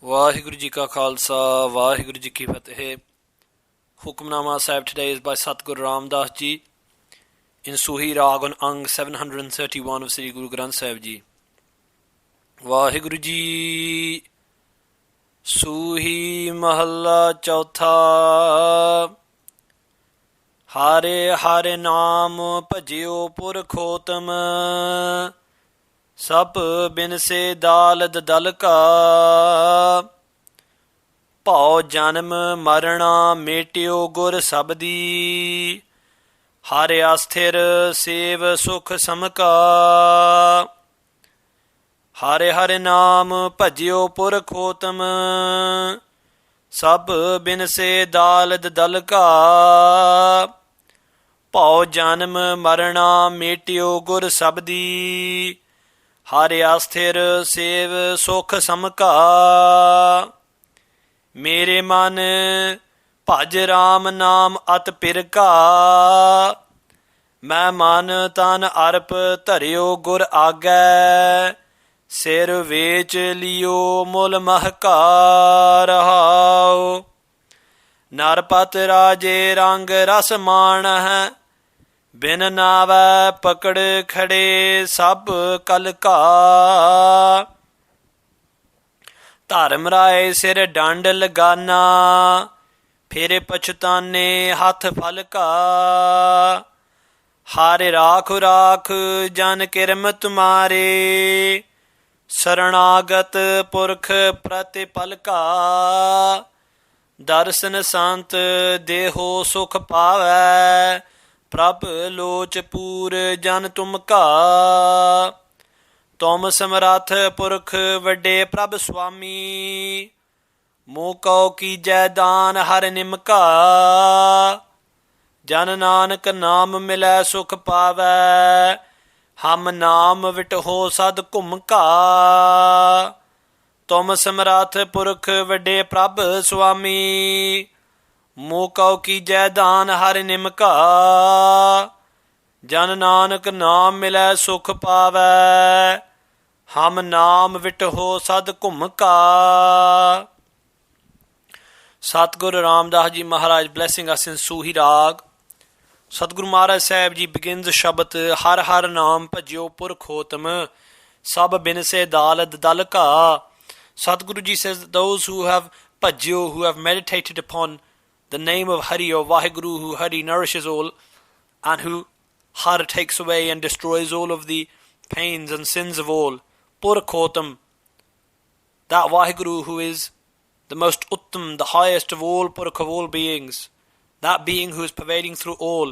ਵਾਹਿਗੁਰੂ ਜੀ ਕਾ ਖਾਲਸਾ ਵਾਹਿਗੁਰੂ ਜੀ ਕੀ ਫਤਿਹ. Hukamnama Sahib today is by Satguru Ramdas ji in SOOHEE Rag on Ang 731 of Sri Guru Granth Sahib ji. Waheguru ji. ਸੂਹੀ ਮਹੱਲਾ ਚੌਥਾ. ਹਾਰੇ ਹਾਰੇ ਨਾਮ ਭਜਿਓ ਪੁਰਖੋਤਮ, ਸਭ ਬਿਨਸੇ ਦਾਲਦ ਦਲ ਕਾ, ਭਉ ਜਨਮ ਮਰਣਾ ਮੇਟਿਓ ਗੁਰ ਸਬਦੀ, ਹਰਿ ਅਸਥਿਰ ਸੇਵ ਸੁਖ ਸਮਕਾ. ਹਰਿ ਹਰਿ ਨਾਮ ਭਜਿਓ ਪੁਰਖੋਤਮ, ਸਭ ਬਿਨਸੇ ਦਾਲਦ ਦਲ ਕਾ, ਭਉ ਜਨਮ ਮਰਣਾ ਮੇਟਿਓ ਗੁਰ ਸਬਦੀ, ਹਰਿ ਅਸਥਿਰ ਸੇਵ ਸੁਖ ਸਮਕਾ. ਮੇਰੇ ਮਨ ਭਜ ਰਾਮ ਨਾਮ ਅਤ ਪਿਰਕਾ, ਮੈਂ ਮਨ ਤਨ ਅਰਪ ਧਰਿਓ ਗੁਰ ਆਗੈ, ਸਿਰ ਵੇਚ ਲਿਓ ਮੁਲ ਮਹਕਾ. ਰਹਾਉ ਨਰਪਤ ਰਾਜੇ ਰੰਗ ਰਸ ਮਾਣ ਹੈ, ਬਿਨ ਨਾਵੈ ਪਕੜ ਖੜੇ ਸਭ ਕਲ ਕਾ. ਧਰਮ ਰਾਏ ਸਿਰ ਡੰਡ ਲਗਾਨਾ, ਫਿਰ ਪਛਤਾਨੇ ਹੱਥ ਫਲ ਕਾ. ਹਰਿ ਰਾਖ ਰਾਖ ਜਨ ਕਿਰਮ ਤੁਮਾਰੇ, ਸਰਣਾਗਤ ਪੁਰਖ ਪ੍ਰਤਿਪਲ ਕਾ. ਦਰਸ਼ਨ ਸੰਤ ਦੇਹੋ ਸੁਖ ਪਾਵੈ, ਪ੍ਰਭ ਲੋਚ ਪੂਰ ਜਨ ਤੁਮ ਕਾ. ਤੁਮ ਸਮਰੱਥ ਪੁਰਖ ਵੱਡੇ ਪ੍ਰਭ ਸੁਆਮੀ, ਮੋਹ ਕਉ ਕੀਜੈ ਦਾਨ ਹਰਿ ਨਿਮਕਾ. ਜਨ ਨਾਨਕ ਨਾਮ ਮਿਲੈ ਸੁਖ ਪਾਵੈ, ਹਮ ਨਾਮ ਵਿਟਹੋ ਸਦ ਘੁਮ ਕਾ. ਤੁਮ ਸਮਰੱਥ ਪੁਰਖ ਵੱਡੇ ਪ੍ਰਭ ਸੁਆਮੀ, ਮੋਹ ਕਉ ਕੀਜੈ ਦਾਨ ਹਰਿ ਨਿਮਕਾ. ਜਨ ਨਾਨਕ ਨਾਮ ਮਿਲੈ ਸੁਖ ਪਾਵੈ, ਹਮ ਨਾਮ ਵਿਟਹੋ ਸਦ ਘੁਮ ਕਾ. Satguru Ramdas ji Maharaj blessing us in SOOHEE Rag. Satguru Maharaj Sahib ji begins the Shabad, Har Har Naam Bhajio Purkhotam, Sab Binse Dalad Dalka. Satguru ji says that those who have bhajio, who have meditated upon the name of Hari or Vaheguru, who Hari nourishes all, and who Har takes away and destroys all of the pains and sins of all. Purkhotam, that Vaheguru who is the most Uttam, the highest of all Purkh of all beings, that being who is pervading through all,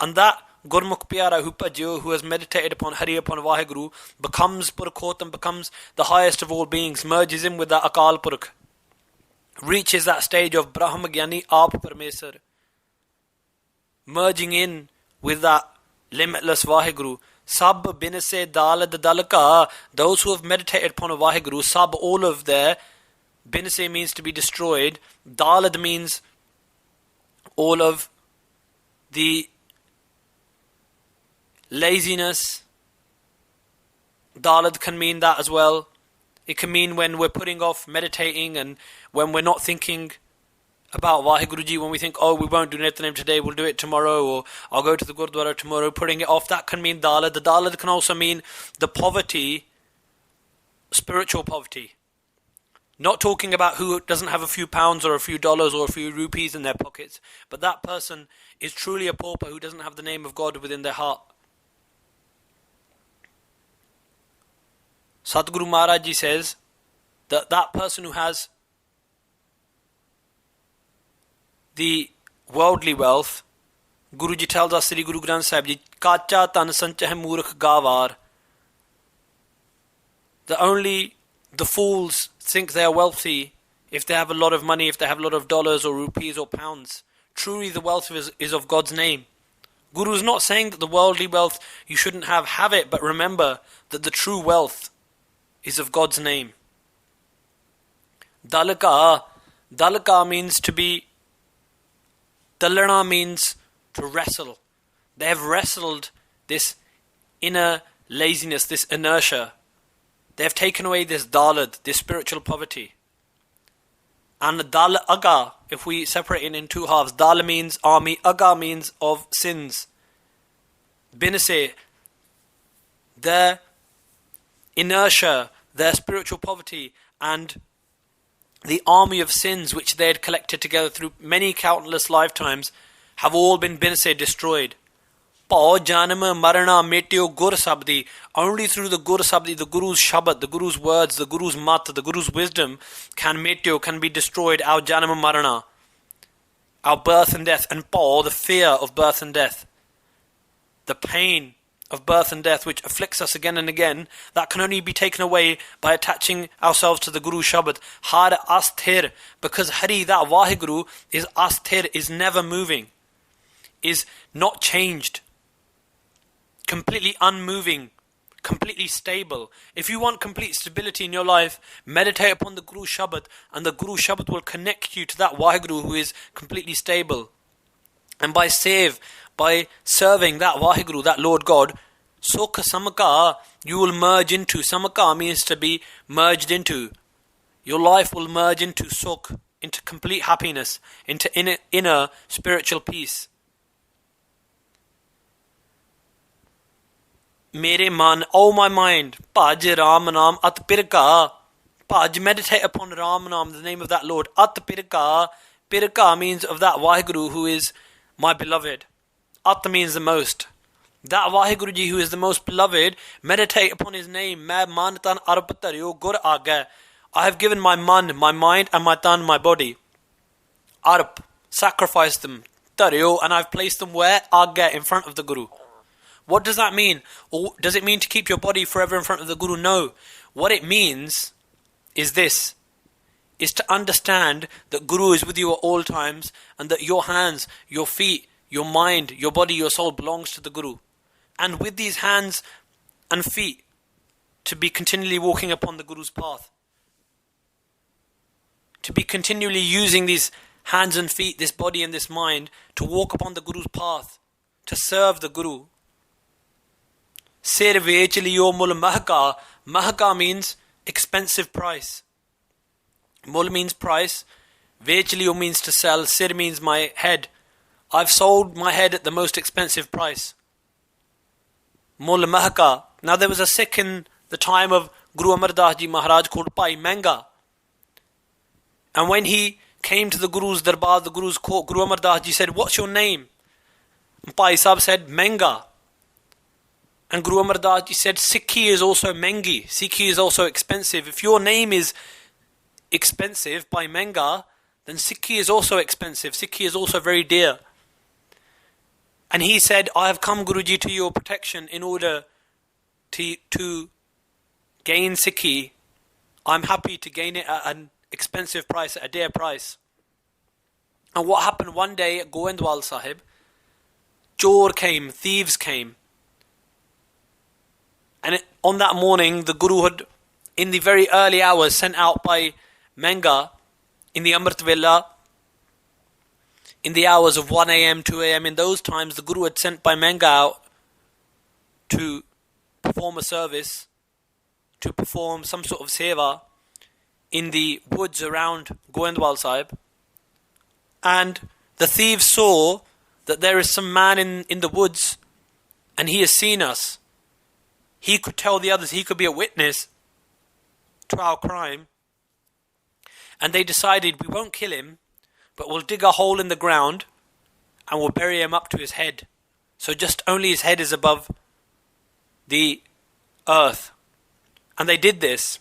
and that Gurmukh Pyara who bhajio, who has meditated upon Hari, upon Vaheguru, becomes Purkhotam, becomes the highest of all beings, merges in with that Akal Purkh, reaches that stage of Brahma Gyani Aap Parmesar, merging in with that limitless Vaheguru. Sab binse dalad dalka, those who have meditated upon a Vaheguru, sab, all of their, binse means to be destroyed, dalad means all of the laziness. Dalad can mean that as well. It can mean when we're putting off meditating and when we're not thinking about Vaheguruji, when we think, oh, we won't do Nityanem today, we'll do it tomorrow, or I'll go to the Gurdwara tomorrow, putting it off, that can mean Dalad. The Dalad can also mean the poverty, spiritual poverty. Not talking about who doesn't have a few pounds or a few dollars or a few rupees in their pockets, but that person is truly a pauper who doesn't have the name of God within their heart. Satguru Maharaj Ji says that that person who has the worldly wealth, Guruji tells us, Sri Guru Granth Sahib Ji, Kacha tan sanchah murkh gavar, that only the fools think they are wealthy if they have a lot of money, if they have a lot of dollars or rupees or pounds. Truly the wealth is of God's name. Guru is not saying that the worldly wealth you shouldn't have it, but remember that the true wealth is of God's name. Dalka means to be, Dalana means to wrestle. They have wrestled this inner laziness, this inertia. They have taken away this dalad, this spiritual poverty. And Dal Aga, if we separate it in two halves, Dal means army, Aga means of sins. Binase, their inertia, their spiritual poverty, and the army of sins which they had collected together through many countless lifetimes have all been binase, destroyed. Pao Janama Marana Meteo Gur Sabdi. Only through the Gur Sabdi, the Guru's Shabad, the Guru's words, the Guru's Mat, the Guru's wisdom, can be destroyed. Our Janama Marana, our birth and death, and Pao, the fear of birth and death, the pain of birth and death which afflicts us again and again, that can only be taken away by attaching ourselves to the Guru's Shabad. Har Asthir, because Hari, that Vaheguru, is Asthir, is never moving, is not changed, completely unmoving, completely stable. If you want complete stability in your life, meditate upon the Guru Shabad, and the Guru Shabad will connect you to that Vaheguru who is completely stable. And by serving that Vaheguru, that Lord God, Sukha Samaka, you will merge into. Samaka means to be merged into. Your life will merge into Sukh, into complete happiness, into inner spiritual peace. Mere man, O my mind, Bhaj Ram Naam At Pirka. Bhaj, meditate upon Ram Naam, the name of that Lord. At Pirka. Pirka means of that Vaheguru who is my beloved. At means the most. That Vaheguruji who is the most beloved, meditate upon his name. Main man tan arp taryo gur aage. I have given my man, my mind, and my tan, my body. Arp, sacrifice them. Taryo, and I've placed them where? Aage, in front of the Guru. What does that mean? Or does it mean to keep your body forever in front of the Guru? No. What it means is this, is to understand that Guru is with you at all times, and that your hands, your feet, your mind, your body, your soul belongs to the Guru. And with these hands and feet, to be continually walking upon the Guru's path. To be continually using these hands and feet, this body and this mind, to walk upon the Guru's path, to serve the Guru. Sir vech liyo mul mahka. Mahka means expensive price. Mul means price. Vech liyo means to sell. Sir means my head. I've sold my head at the most expensive price. Mul mahka. Now there was a Sikh in the time of Guru Amar Das Ji Maharaj called Bhai Menga. And when he came to the Guru's darbar, the Guru's court, Guru Amar Das Ji said, "What's your name?" And Bhai Sahib said, "Menga." And Guru Amar Das Ji said, "Sikhi is also mengi. Sikhi is also expensive. If your name is expensive by Menga, then Sikhi is also expensive. Sikhi is also very dear." And he said, "I have come, Guruji, to your protection in order to gain Sikhi. I'm happy to gain it at an expensive price, at a dear price." And what happened one day at Goindwal Sahib, Chor came, thieves came. And on that morning, the Guru had, in the very early hours, sent out by Menga, in the Amrit Vela, in the hours of 1 a.m., 2 a.m., in those times, the Guru had sent by Menga out to perform a service, to perform some sort of seva in the woods around Goindwal Sahib. And the thieves saw that there is some man in the woods, and he has seen us. He could tell the others, he could be a witness to our crime. And they decided, we won't kill him, but we'll dig a hole in the ground and we'll bury him up to his head. So just only his head is above the earth. And they did this.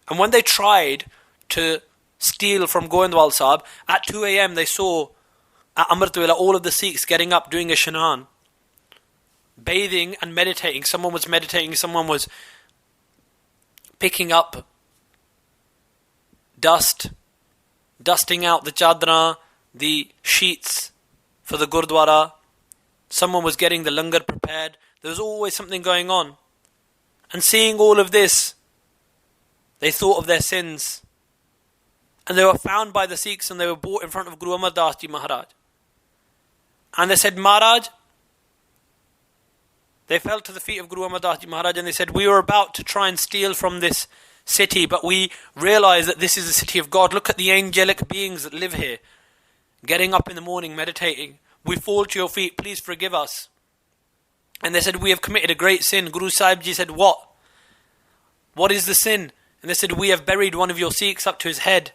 And when they tried to steal from Goindwal Sahib, at 2 a.m. they saw at Amritwala all of the Sikhs getting up, doing a shanaan, bathing and meditating. Someone was meditating, someone was picking up dust, dusting out the chadra, the sheets for the Gurdwara. Someone was getting the langar prepared. There was always something going on. And seeing all of this, they thought of their sins. And they were found by the Sikhs and they were brought in front of Guru Amar Das Ji Maharaj. And they said, "Maharaj," they fell to the feet of Guru Amar Das Ji Maharaj and they said, "We were about to try and steal from this city, but we realize that this is the city of God. Look at the angelic beings that live here, getting up in the morning, meditating. We fall to your feet, please forgive us. And they said, we have committed a great sin. Guru Sahib Ji said, what? What is the sin? And they said, we have buried one of your Sikhs up to his head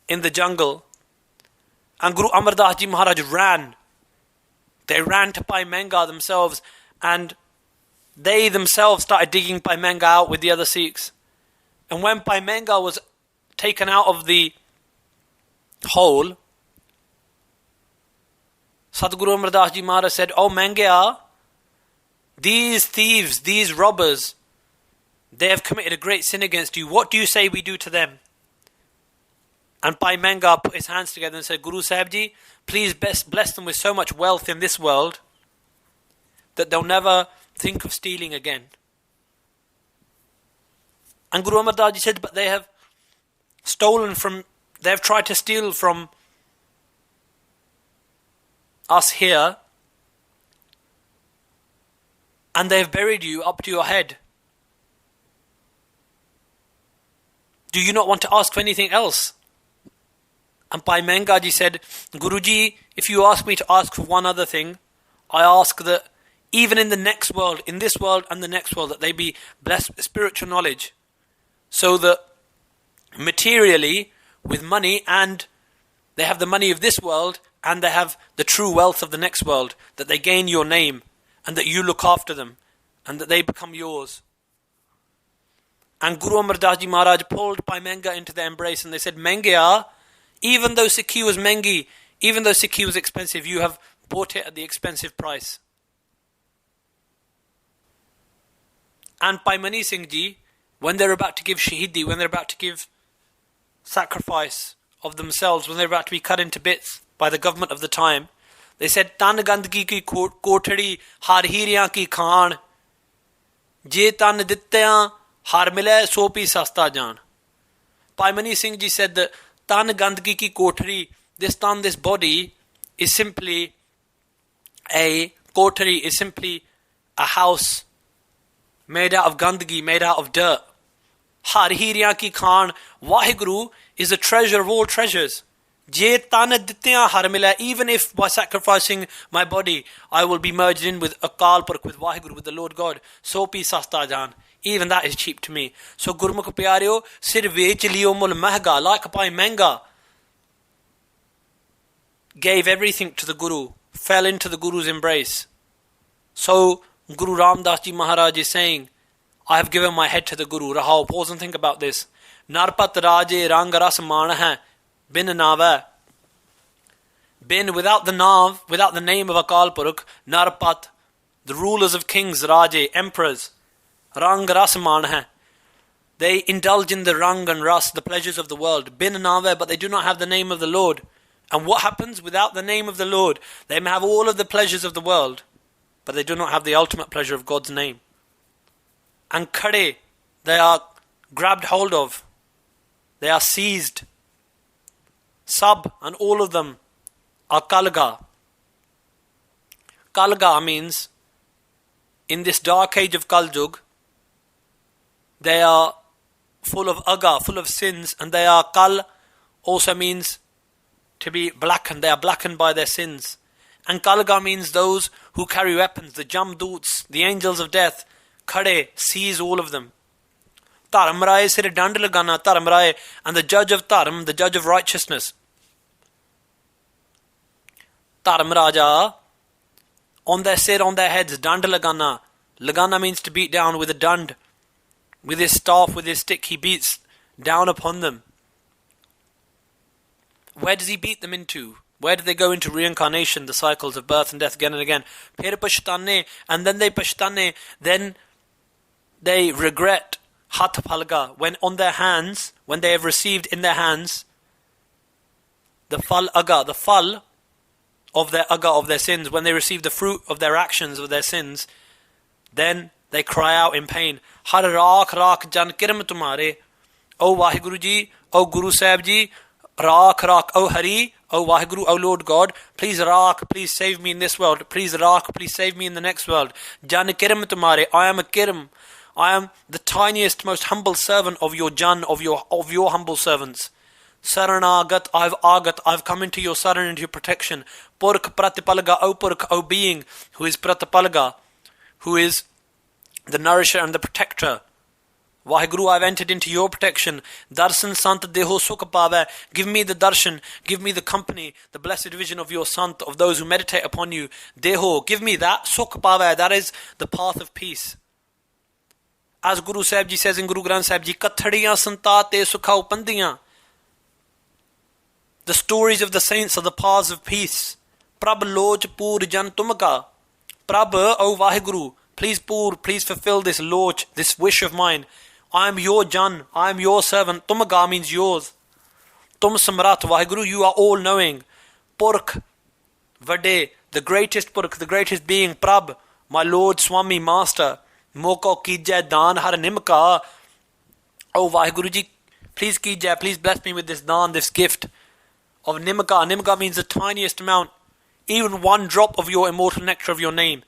in the jungle. And Guru Amar Das Ji Maharaj ran. They ran to Bhai Menga themselves, and they themselves started digging Bhai Menga out with the other Sikhs. And when Bhai Menga was taken out of the hole, Sadhguru Amar Das Ji Maharaj said, "Oh Menga, these thieves, these robbers, they have committed a great sin against you. What do you say we do to them?" And Bhai Menga put his hands together and said, "Guru Sahib Ji, please bless them with so much wealth in this world that they'll never think of stealing again." And Guru Amar Das Ji said, "But they have they have tried to steal from us here, and they have buried you up to your head. Do you not want to ask for anything else?" And Bhai Menga Ji said, "Guruji, if you ask me to ask for one other thing, I ask that even in the next world, in this world and the next world, that they be blessed with spiritual knowledge, so that materially, with money, and they have the money of this world, and they have the true wealth of the next world, that they gain your name, and that you look after them, and that they become yours." And Guru Amar Das Ji Maharaj pulled Bhai Menga into their embrace, and they said, "Menga, even though Sikhi was mengi, even though Sikhi was expensive, you have bought it at the expensive price." And Bhai Mani Singh Ji, when they're about to give Shahidi, when they're about to give sacrifice of themselves, when they're about to be cut into bits by the government of the time, they said, "Tan gandgi ki kothadi har hiryan ki khan, je tan dittyan har mile so pi sasta jaan." Bhai Mani Singh Ji said that Tan gandgi ki kothari, this tan, this body, is simply a kothari, is simply a house made out of gandgi, made out of dirt. Har hiryan ki khan, Vaheguru is the treasure of all treasures. Je tan dittyan har mila, even if by sacrificing my body I will be merged in with Akal Purkh, with Vaheguru, with the Lord God, so pi sasta jaan, even that is cheap to me. So Gurmukh Pyareo, sir vech liyo mul mahga, like Bhai Menga gave everything to the Guru, fell into the Guru's embrace. So Guru Ram Das Ji Maharaj is saying, "I have given my head to the Guru." Rahao, pause and think about this. Narpat Raje Rang Ras Man hai, bin Nava. Bin, without the Nav, without the name of Akal Purkh, Narpat, the rulers of kings, Raje, emperors, Rang Ras Man hai. They indulge in the Rang and Ras, the pleasures of the world. Bin Nava, but they do not have the name of the Lord. And what happens without the name of the Lord? They may have all of the pleasures of the world, but they do not have the ultimate pleasure of God's name. And Khade, they are grabbed hold of. They are seized. Sab, and all of them are Kalga. Kalga means, in this dark age of Kaljug, they are full of aga, full of sins, and they are Kal, also means to be blackened. They are blackened by their sins. And Kalga means those who carry weapons, the Jamdoots, the angels of death. Khade, seize all of them. Dharamraye sir dand lagana, Dharamraye, and the judge of Dharam, the judge of righteousness. Dharamraja, on their sir, on their heads, dand lagana. Lagana means to beat down with a dand. With his staff, with his stick, he beats down upon them. Where does he beat them into? Where do they go into reincarnation, the cycles of birth and death again and again? Phir pashtane, and then they pashtane, then they regret. Hat phalga, when on their hands, when they have received in their hands the fal aga, the fal of their aga, of their sins, when they receive the fruit of their actions, of their sins, then they cry out in pain. Har raakh raakh jan kirm tumhare, O Vaheguru Ji, O Guru Sahib Ji, raakh raakh, O Hari, O Vaheguru, O Lord God, please raakh, please save me in this world, please raakh, please save me in the next world. Jan kirm tumhare, I am a kirm, I am the tiniest, most humble servant of your Jan, of your humble servants. Saranagat, I've come into your saran, into your protection. Purkh Pratipalaga, O Purkh, O being, who is Pratipalaga, who is the nourisher and the protector. Vaheguru, I've entered into your protection. Darshan Sant Deho Sukh Pave. Give me the darshan, give me the company, the blessed vision of your Sant, of those who meditate upon you. Deho, give me that Sukh Pave, that is the path of peace. As Guru Sahib Ji says in Guru Granth Sahib Ji, Kathadiyan Santa Te Sukha Upandiyan. The stories of the saints are the paths of peace. Prabh Loj Pur Jan Tumka. Prabh, O Vaheguru, please Pur, please fulfill this loj, this wish of mine. I am your Jan, I am your servant. Tumga means yours. Tum Samrat, Vaheguru, you are all knowing. Purkh, Vade, the greatest Purkh, the greatest being. Prabh, my Lord, Swami, Master. Moko Kijai Dan Har Nimka. Oh Vaheguru Ji, please Kijai, please bless me with this Dan, this gift of Nimka. Nimka means the tiniest amount, even one drop of your immortal nectar of your name.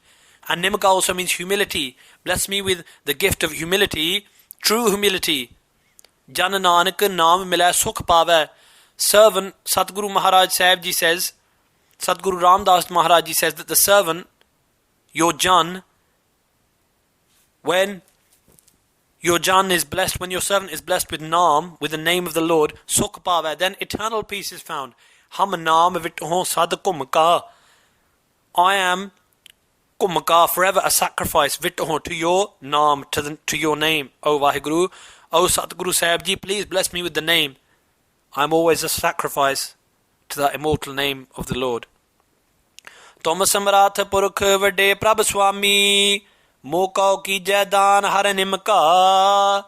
And Nimka also means humility. Bless me with the gift of humility, true humility. Jan Nanak Naam Milai Sukh Pave. Servant, Satguru Maharaj Sahib Ji says, Satguru Ramdas Maharaj Ji says that the servant, your Jan, when your Jan is blessed, when your servant is blessed with Naam, with the name of the Lord, Sukh Pave, then eternal peace is found. Hum Naam Vitho Sad Kumka. I am Kumka, forever a sacrifice, Vitho, to your Naam, to your name, O Vaheguru. O Satguru Sahib Ji, please bless me with the name. I am always a sacrifice to that immortal name of the Lord. Tum Samrat Purkh Vade Prabh Swami. Mokau ki jaidan har nimka.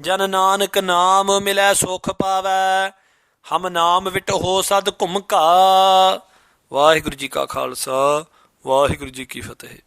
Jan Nanak naam milai sukh pave. Hum naam vitho sad kumka. Vaheguru Ji ka Khalsa, Vaheguru Ji ki Fateh.